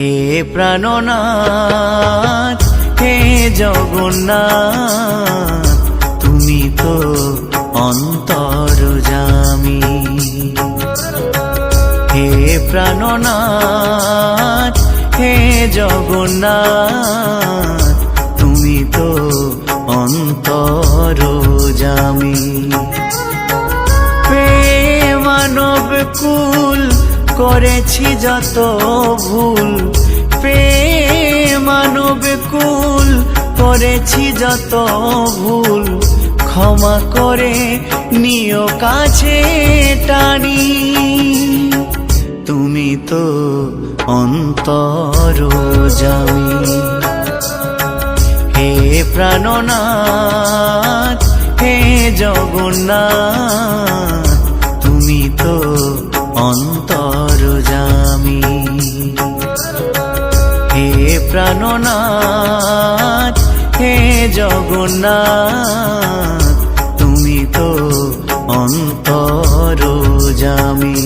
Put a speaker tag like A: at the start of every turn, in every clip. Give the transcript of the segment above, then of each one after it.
A: হে প্রাণনাথ হে জগন্নাথ, তুমি তো অন্তর্যামী। হে প্রাণনাথ হে জগন্নাথ, তুমি তো অন্তর্যামী। মানব কুল করেছি যত ভুল, মানব কুল করেছি যত ভুল, ক্ষমা করে নিও কাছে টানি। তুমি তো অন্তর্যামী। হে প্রাণনাথ হে জগন্নাথ, তুমি তো অন্তর্যামী। হে প্রাণনাথ হে জগন্নাথ, তুমি তো অন্তর্যামী।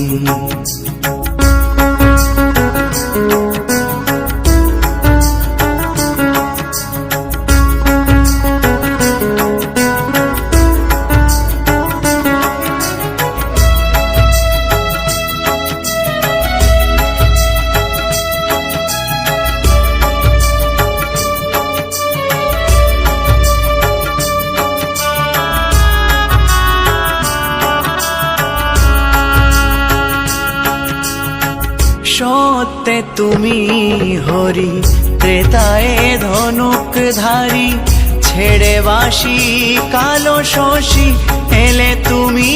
A: সত্যে তুমি হরি, ত্রেতায় ধনুকধারী, ছেড়ে বাসি কালো শশী, এলে তুমি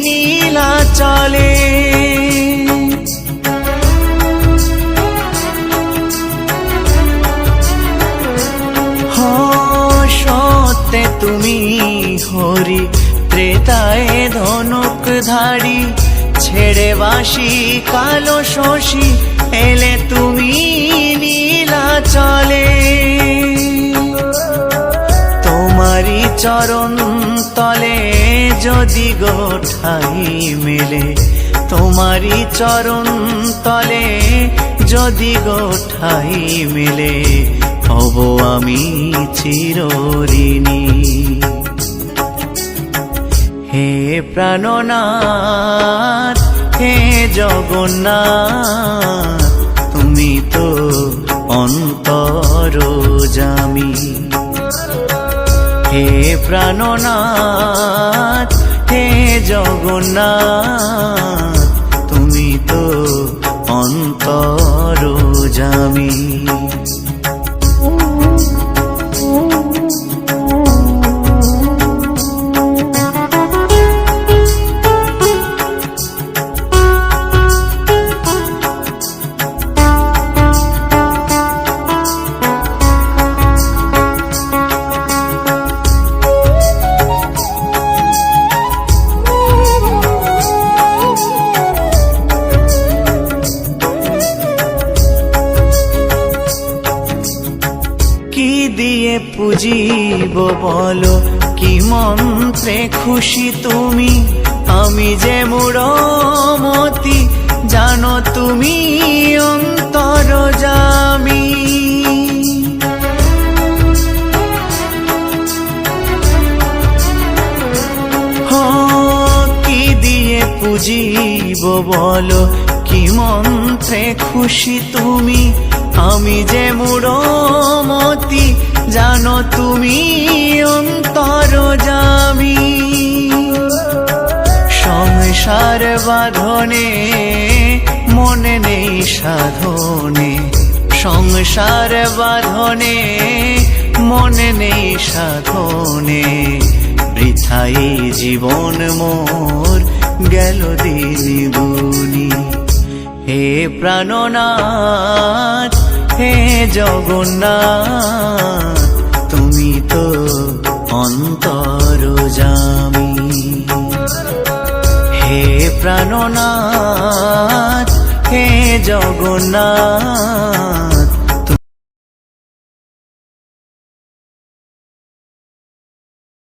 A: নীলাচলে। সত্যে তুমি হরি, ত্রেতায় ধনুকধারী, ছেড়ে বাসি কালো শশী, এলে তুমি নীলাচলে। তোমারি চরণ তলে যদি গোঠাই মেলে, তোমারি চরণ তলে যদি গোঠাই মেলে, হব আমি চিরঋণী। হে প্রাণনাথ হে জগন্নাথ, তুমি তো অন্তর্যামী। হে প্রাণনাথ হে জগন্নাথ, তুমি তো অন্তর্যামী। কি দিয়ে পুজিব বলো, কি মন্ত্রে খুশি তুমি, আমি যে মূঢ়মতি, জানো তুমি অন্তর্যামী। কি দিয়ে পুজিব বলো, কি মন্ত্রে খুশি তুমি, আমি যে মূঢ়মতি, জানো তুমি অন্তর্যামী। সংসার বাঁধনে মনে নেই সাধনে, সংসার বাঁধনে মনে নেই সাধনে, বৃথাই জীবন মোর গেল দিন গুনি। হে প্রাণনাথ হে জগন্নাথ, তুমি তো অন্তর্যামী। হে প্রাণনাথ হে জগন্নাথ,